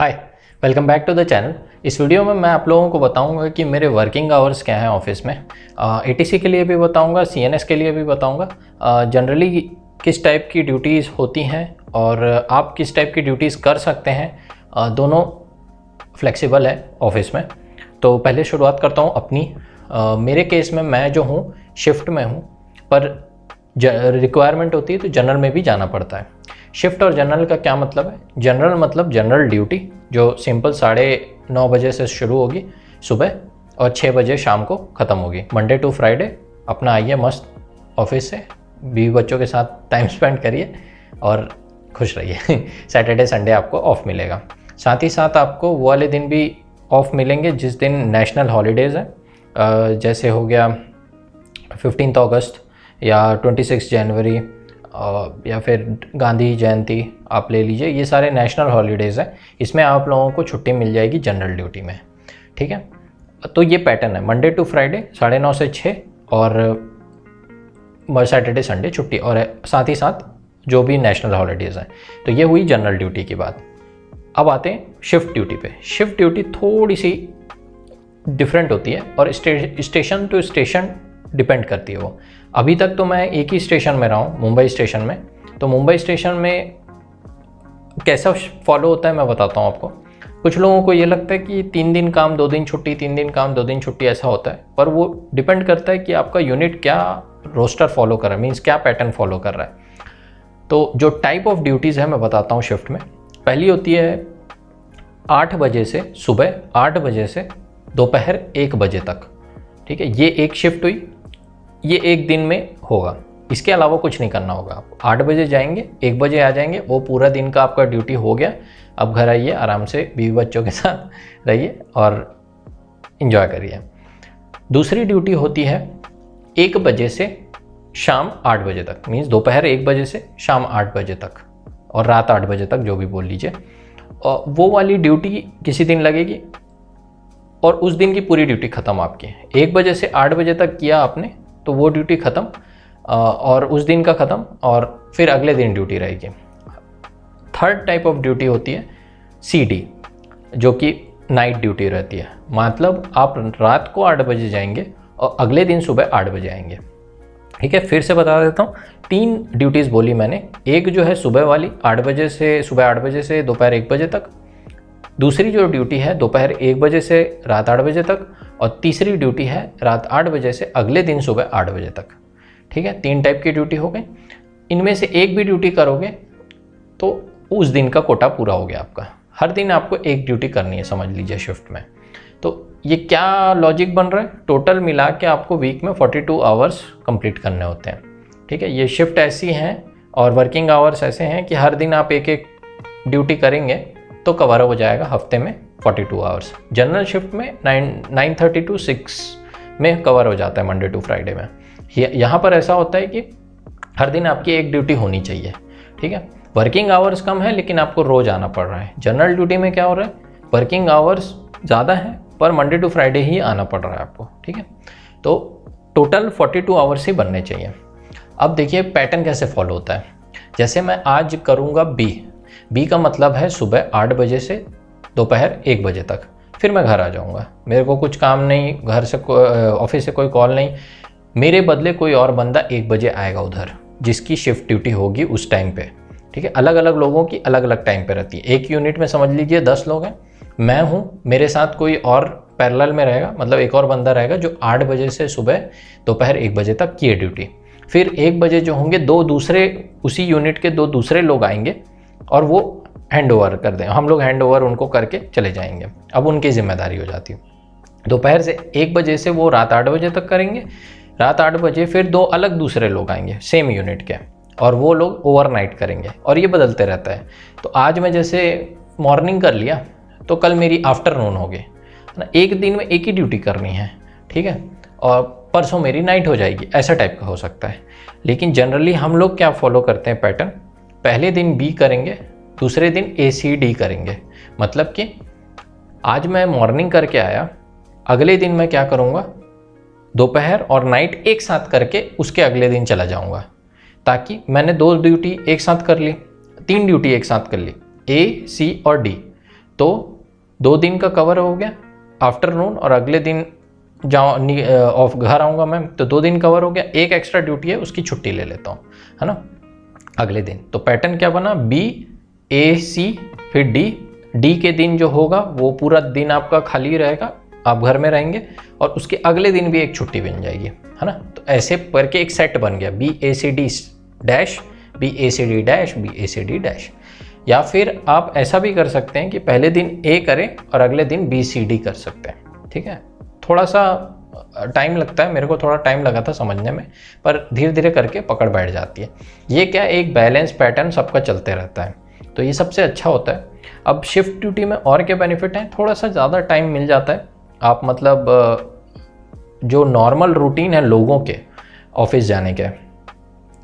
Hi, welcome back to the channel. इस video में मैं आप लोगों को बताऊंगा कि मेरे वर्किंग आवर्स क्या हैं ऑफिस में। एटीसी के लिए भी बताऊंगा, सीएनएस के लिए भी बताऊंगा। जनरली किस टाइप की ड्यूटीज़ होती हैं और आप किस टाइप की ड्यूटीज़ कर सकते हैं। दोनों फ्लेक्सिबल है ऑफिस में। तो पहले शुरुआत करता हूँ अपनी। मेरे केस में मैं जो हूँ शिफ्ट में हूँ, पर रिक्वायरमेंट होती है तो जनरल में भी जाना पड़ता है। शिफ्ट और जनरल का क्या मतलब है? जनरल मतलब जनरल ड्यूटी जो सिंपल 9:30 बजे से शुरू होगी सुबह और 6 बजे शाम को ख़त्म होगी। मंडे टू फ्राइडे अपना आइए मस्त ऑफिस से, बीवी बच्चों के साथ टाइम स्पेंड करिए और खुश रहिए। सैटरडे संडे आपको ऑफ मिलेगा। साथ ही साथ आपको वो वाले दिन भी ऑफ मिलेंगे जिस दिन नेशनल हॉलीडेज़ हैं, जैसे हो गया 15 अगस्त या 26 जनवरी या फिर गांधी जयंती आप ले लीजिए। ये सारे नेशनल हॉलीडेज़ हैं, इसमें आप लोगों को छुट्टी मिल जाएगी जनरल ड्यूटी में। ठीक है, तो ये पैटर्न है मंडे टू फ्राइडे 9:30 से 6 और सैटरडे संडे छुट्टी, और साथ ही साथ जो भी नेशनल हॉलीडेज़ हैं। तो ये हुई जनरल ड्यूटी की बात। अब आते हैं शिफ्ट ड्यूटी पे। शिफ्ट ड्यूटी थोड़ी सी डिफरेंट होती है और स्टेशन टू स्टेशन डिपेंड करती है वो। अभी तक तो मैं एक ही स्टेशन में रहा हूँ, मुंबई स्टेशन में। तो मुंबई स्टेशन में कैसा फॉलो होता है मैं बताता हूँ आपको। कुछ लोगों को ये लगता है कि 3 दिन काम 2 दिन छुट्टी, 3 दिन काम 2 दिन छुट्टी, ऐसा होता है। पर वो डिपेंड करता है कि आपका यूनिट क्या रोस्टर फॉलो कर रहा है, मीन्स क्या पैटर्न फॉलो कर रहा है। तो जो टाइप ऑफ ड्यूटीज़ है मैं बताता हूँ शिफ्ट में। पहली होती है 8 बजे से सुबह 8 बजे से दोपहर 1 बजे तक। ठीक है, ये एक शिफ्ट हुई, ये एक दिन में होगा। इसके अलावा कुछ नहीं करना होगा। आप 8 बजे जाएंगे, 1 बजे आ जाएंगे, वो पूरा दिन का आपका ड्यूटी हो गया। अब घर आइए, आराम से बीवी बच्चों के साथ रहिए और इन्जॉय करिए। दूसरी ड्यूटी होती है 1 बजे से शाम 8 बजे तक, मीन्स दोपहर 1 बजे से शाम 8 बजे तक और रात 8 बजे तक, जो भी बोल लीजिए। और वो वाली ड्यूटी किसी दिन लगेगी और उस दिन की पूरी ड्यूटी ख़त्म आपकी। 1 बजे से 8 बजे तक किया आपने तो वो ड्यूटी ख़त्म और उस दिन का ख़त्म, और फिर अगले दिन ड्यूटी रहेगी। थर्ड टाइप ऑफ ड्यूटी होती है सीडी, जो कि नाइट ड्यूटी रहती है। मतलब आप रात को 8 बजे जाएंगे और अगले दिन सुबह 8 बजे आएंगे। ठीक है, फिर से बता देता हूँ। 3 ड्यूटीज़ बोली मैंने। एक जो है सुबह वाली 8 बजे से सुबह 8 बजे से दोपहर 1 बजे तक। दूसरी जो ड्यूटी है दोपहर 1 बजे से रात 8 बजे तक। और तीसरी ड्यूटी है रात 8 बजे से अगले दिन सुबह 8 बजे तक। ठीक है, 3 टाइप की ड्यूटी हो गई। इनमें से एक भी ड्यूटी करोगे तो उस दिन का कोटा पूरा हो गया आपका। हर दिन आपको एक ड्यूटी करनी है, समझ लीजिए शिफ्ट में। तो ये क्या लॉजिक बन रहा है? टोटल मिला के आपको वीक में 42 आवर्स कंप्लीट करने होते हैं। ठीक है, ये शिफ्ट ऐसी हैं और वर्किंग आवर्स ऐसे हैं कि हर दिन आप एक एक ड्यूटी करेंगे तो कवर हो जाएगा हफ्ते में 42 आवर्स। जनरल शिफ्ट में 9:30 to 6 में कवर हो जाता है मंडे टू फ्राइडे में। यहाँ पर ऐसा होता है कि हर दिन आपकी एक ड्यूटी होनी चाहिए। ठीक है, वर्किंग आवर्स कम है लेकिन आपको रोज़ आना पड़ रहा है। जनरल ड्यूटी में क्या हो रहा है, वर्किंग आवर्स ज़्यादा है पर मंडे टू फ्राइडे ही आना पड़ रहा है आपको। ठीक है, तो टोटल 42 आवर्स ही बनने चाहिए। अब देखिए पैटर्न कैसे फॉलो होता है। जैसे मैं आज करूँगा बी का मतलब है सुबह 8 बजे से दोपहर 1 बजे तक। फिर मैं घर आ जाऊँगा, मेरे को कुछ काम नहीं, घर से ऑफिस से कोई कॉल नहीं। मेरे बदले कोई और बंदा 1 बजे आएगा उधर, जिसकी शिफ्ट ड्यूटी होगी उस टाइम पे। ठीक है, अलग अलग लोगों की अलग अलग टाइम पे रहती है। एक यूनिट में समझ लीजिए 10 लोग हैं, मैं हूँ, मेरे साथ कोई और पैरेलल में रहेगा, मतलब एक और बंदा रहेगा जो 8 बजे से सुबह दोपहर 1 बजे तक किए ड्यूटी। फिर 1 बजे जो होंगे 2 दूसरे उसी यूनिट के 2 दूसरे लोग आएंगे और वो हैंड ओवर कर दें, हम लोग हैंड ओवर उनको करके चले जाएंगे। अब उनकी जिम्मेदारी हो जाती है। दोपहर से 1 बजे से वो रात 8 बजे तक करेंगे। रात 8 बजे फिर 2 अलग दूसरे लोग आएंगे सेम यूनिट के और वो लोग ओवरनाइट करेंगे, और ये बदलते रहता है। तो आज मैं जैसे मॉर्निंग कर लिया तो कल मेरी आफ्टरनून होगी ना, एक दिन में एक ही ड्यूटी करनी है। ठीक है, और परसों मेरी नाइट हो जाएगी, ऐसा टाइप का हो सकता है। लेकिन जनरली हम लोग क्या फॉलो करते हैं पैटर्न, पहले दिन बी करेंगे, दूसरे दिन ACD करेंगे। मतलब कि आज मैं मॉर्निंग करके आया, अगले दिन मैं क्या करूँगा, दोपहर और नाइट एक साथ करके उसके अगले दिन चला जाऊँगा, ताकि मैंने 2 ड्यूटी एक साथ कर ली, 3 ड्यूटी एक साथ कर ली, A, C और D। तो 2 दिन का कवर हो गया आफ्टरनून, और अगले दिन ऑफ घर आऊँगा मैम तो 2 दिन कवर हो गया, एक एक्स्ट्रा ड्यूटी है उसकी छुट्टी ले लेता हूँ, है ना, अगले दिन। तो पैटर्न क्या बना, बी ए सी फिर डी, डी के दिन जो होगा वो पूरा दिन आपका खाली रहेगा, आप घर में रहेंगे, और उसके अगले दिन भी एक छुट्टी बन जाएगी, है ना। तो ऐसे करके एक सेट बन गया, बी ए सी डी डैश, बी ए सी डी डैश, बी ए सी डी डैश। या फिर आप ऐसा भी कर सकते हैं कि पहले दिन ए करें और अगले दिन बी सी डी कर सकते हैं, ठीक है। थोड़ा सा टाइम लगता है, मेरे को थोड़ा टाइम लगा था समझने में, पर धीरे धीरे करके पकड़ बैठ जाती है। ये क्या, एक बैलेंस पैटर्न सबका चलते रहता है, तो ये सबसे अच्छा होता है। अब शिफ्ट ड्यूटी में और क्या बेनिफिट हैं, थोड़ा सा ज़्यादा टाइम मिल जाता है। आप मतलब जो नॉर्मल रूटीन है लोगों के ऑफिस जाने के,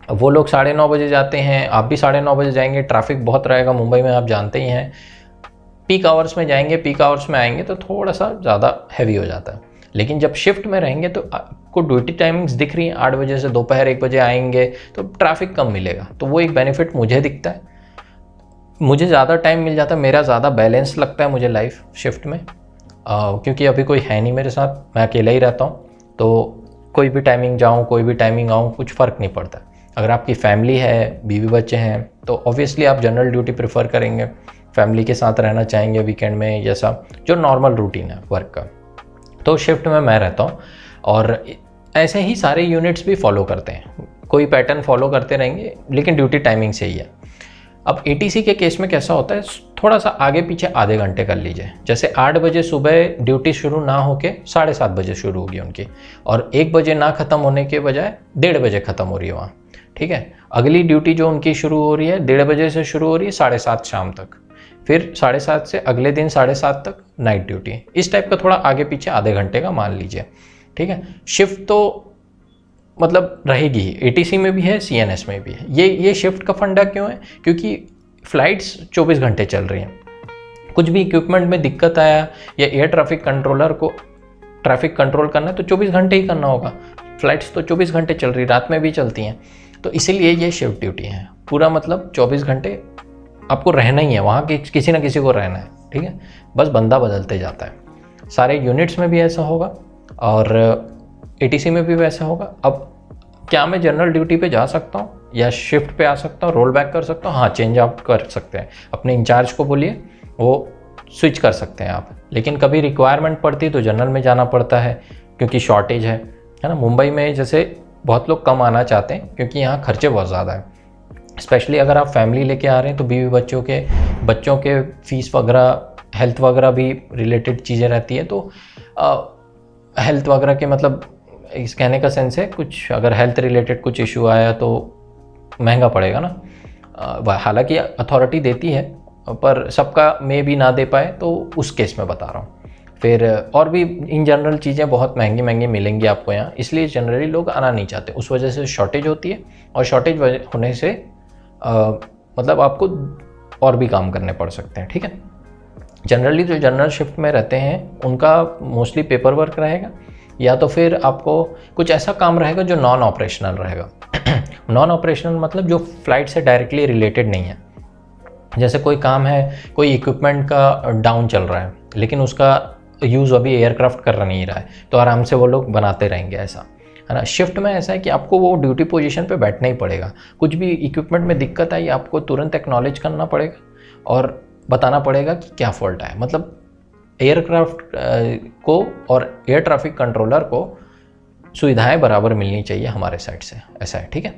वो लोग 9:30 बजे जाते हैं, आप भी 9:30 बजे जाएंगे, ट्रैफिक बहुत रहेगा मुंबई में, आप जानते ही हैं। पीक आवर्स में जाएंगे, पीक आवर्स में आएंगे तो थोड़ा सा ज़्यादा हैवी हो जाता है। लेकिन जब शिफ्ट में रहेंगे तो आपको ड्यूटी टाइमिंग्स दिख रही हैं, 8 बजे से दोपहर 1 बजे आएंगे तो ट्रैफिक कम मिलेगा, तो वो एक बेनिफिट मुझे दिखता है। मुझे ज़्यादा टाइम मिल जाता है, मेरा ज़्यादा बैलेंस लगता है मुझे लाइफ शिफ्ट में, क्योंकि अभी कोई है नहीं मेरे साथ, मैं अकेला ही रहता हूँ, तो कोई भी टाइमिंग जाऊँ कोई भी टाइमिंग आऊँ कुछ फ़र्क नहीं पड़ता। अगर आपकी फैमिली है, बीवी बच्चे हैं, तो ऑब्वियसली आप जनरल ड्यूटी प्रेफर करेंगे, फैमिली के साथ रहना चाहेंगे वीकेंड में, जैसा जो नॉर्मल रूटीन है वर्क का। तो शिफ्ट में मैं रहता हूँ, और ऐसे ही सारे यूनिट्स भी फॉलो करते हैं, कोई पैटर्न फॉलो करते रहेंगे, लेकिन ड्यूटी टाइमिंग से ही है। अब एटीसी के केस में कैसा होता है, थोड़ा सा आगे पीछे आधे घंटे कर लीजिए। जैसे 8 बजे सुबह ड्यूटी शुरू ना होके 7:30 बजे शुरू होगी उनकी, और 1 बजे ना ख़त्म होने के बजाय 1:30 बजे ख़त्म हो रही है वहाँ, ठीक है। अगली ड्यूटी जो उनकी शुरू हो रही है 1:30 बजे से शुरू हो रही है 7:30 शाम तक, फिर 7:30 से अगले दिन 7:30 तक नाइट ड्यूटी। इस टाइप का थोड़ा आगे पीछे आधे घंटे का मान लीजिए, ठीक है। शिफ्ट तो मतलब रहेगी ही, एटीसी में भी है, सीएनएस में भी है। ये शिफ्ट का फंडा क्यों है, क्योंकि फ़्लाइट्स 24 घंटे चल रही हैं। कुछ भी इक्विपमेंट में दिक्कत आया या एयर ट्रैफिक कंट्रोलर को ट्रैफिक कंट्रोल करना है तो 24 घंटे ही करना होगा। फ़्लाइट्स तो 24 घंटे चल रही, रात में भी चलती हैं, तो इसीलिए ये शिफ्ट ड्यूटी है। पूरा मतलब 24 घंटे आपको रहना ही है वहाँ, किसी ना किसी को रहना है, ठीक है। बस बंदा बदलते जाता है। सारे यूनिट्स में भी ऐसा होगा और एटीसी में भी वैसा होगा। अब क्या मैं जनरल ड्यूटी पे जा सकता हूँ या शिफ्ट पे आ सकता हूँ, रोल बैक कर सकता हूँ? हाँ, चेंज आप कर सकते हैं, अपने इंचार्ज को बोलिए, वो स्विच कर सकते हैं आप। लेकिन कभी रिक्वायरमेंट पड़ती है तो जनरल में जाना पड़ता है, क्योंकि शॉर्टेज है ना। मुंबई में जैसे बहुत लोग कम आना चाहते हैं क्योंकि यहाँ खर्चे बहुत ज़्यादा हैं। स्पेशली अगर आप फैमिली लेके आ रहे हैं तो बीवी बच्चों के फीस वगैरह, हेल्थ वगैरह भी रिलेटेड चीज़ें रहती है, तो हेल्थ वगैरह के मतलब इस कहने का सेंस है, कुछ अगर हेल्थ रिलेटेड कुछ इशू आया तो महंगा पड़ेगा ना। हालांकि अथॉरिटी देती है पर सबका मे भी ना दे पाए, तो उस केस में बता रहा हूँ। फिर और भी इन जनरल चीज़ें बहुत महंगी मिलेंगी आपको यहाँ, इसलिए जनरली लोग आना नहीं चाहते। उस वजह से शॉर्टेज होती है, और शॉर्टेज होने से मतलब आपको और भी काम करने पड़ सकते हैं, ठीक है। जनरली जो जनरल शिफ्ट में रहते हैं उनका मोस्टली पेपर वर्क रहेगा, या तो फिर आपको कुछ ऐसा काम रहेगा जो नॉन ऑपरेशनल रहेगा। नॉन ऑपरेशनल मतलब जो फ्लाइट से डायरेक्टली रिलेटेड नहीं है। जैसे कोई काम है, कोई इक्विपमेंट का डाउन चल रहा है लेकिन उसका यूज़ अभी एयरक्राफ्ट कर नहीं रहा है, तो आराम से वो लोग बनाते रहेंगे, ऐसा है ना। शिफ्ट में ऐसा है कि आपको वो ड्यूटी पोजीशन पे बैठना ही पड़ेगा। कुछ भी इक्विपमेंट में दिक्कत आई आपको तुरंत एक्नॉलेज करना पड़ेगा और बताना पड़ेगा कि क्या फॉल्ट है। मतलब एयरक्राफ्ट को और एयर ट्रैफिक कंट्रोलर को सुविधाएं बराबर मिलनी चाहिए हमारे साइड से, ऐसा है, ठीक है।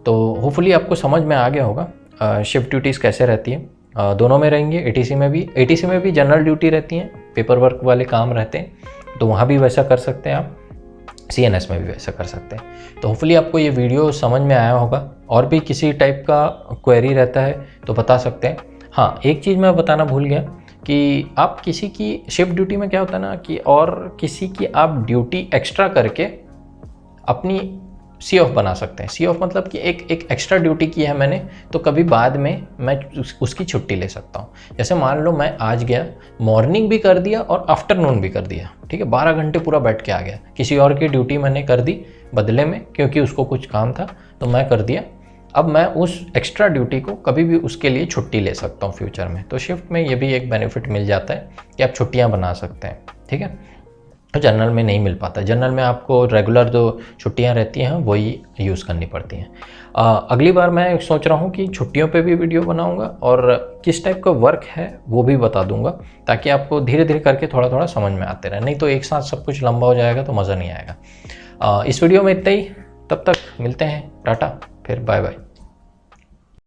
तो होपफुली आपको समझ में आ गया होगा शिफ्ट ड्यूटीज़ कैसे रहती है। दोनों में रहेंगे, एटीसी में भी जनरल ड्यूटी रहती हैं, पेपर वर्क वाले काम रहते हैं, तो वहाँ भी वैसा कर सकते हैं आप। सीएनएस में भी वैसा कर सकते हैं। तो होपफुली आपको ये वीडियो समझ में आया होगा। और भी किसी टाइप का क्वेरी रहता है तो बता सकते हैं। हाँ, एक चीज़ मैं बताना भूल गया कि आप किसी की शिफ्ट ड्यूटी में क्या होता है ना कि और किसी की आप ड्यूटी एक्स्ट्रा करके अपनी सी ऑफ बना सकते हैं। सी ऑफ मतलब कि एक एक्स्ट्रा ड्यूटी की है मैंने, तो कभी बाद में मैं उसकी छुट्टी ले सकता हूँ। जैसे मान लो मैं आज गया, मॉर्निंग भी कर दिया और आफ्टरनून भी कर दिया, ठीक है, 12 घंटे पूरा बैठ के आ गया। किसी और की ड्यूटी मैंने कर दी बदले में, क्योंकि उसको कुछ काम था तो मैं कर दिया, अब मैं उस एक्स्ट्रा ड्यूटी को कभी भी उसके लिए छुट्टी ले सकता हूँ फ्यूचर में। तो शिफ्ट में ये भी एक बेनिफिट मिल जाता है कि आप छुट्टियाँ बना सकते हैं, ठीक है। तो जनरल में नहीं मिल पाता, जनरल में आपको रेगुलर जो छुट्टियां रहती हैं वही यूज़ करनी पड़ती हैं। अगली बार मैं सोच रहा हूँ कि छुट्टियों पे भी वीडियो बनाऊँगा और किस टाइप का वर्क है वो भी बता दूँगा, ताकि आपको धीरे धीरे करके थोड़ा थोड़ा समझ में आते रहे। नहीं तो एक साथ सब कुछ लंबा हो जाएगा तो मज़ा नहीं आएगा। इस वीडियो में इतना ही, तब तक मिलते हैं, टाटा, फिर बाय बाय।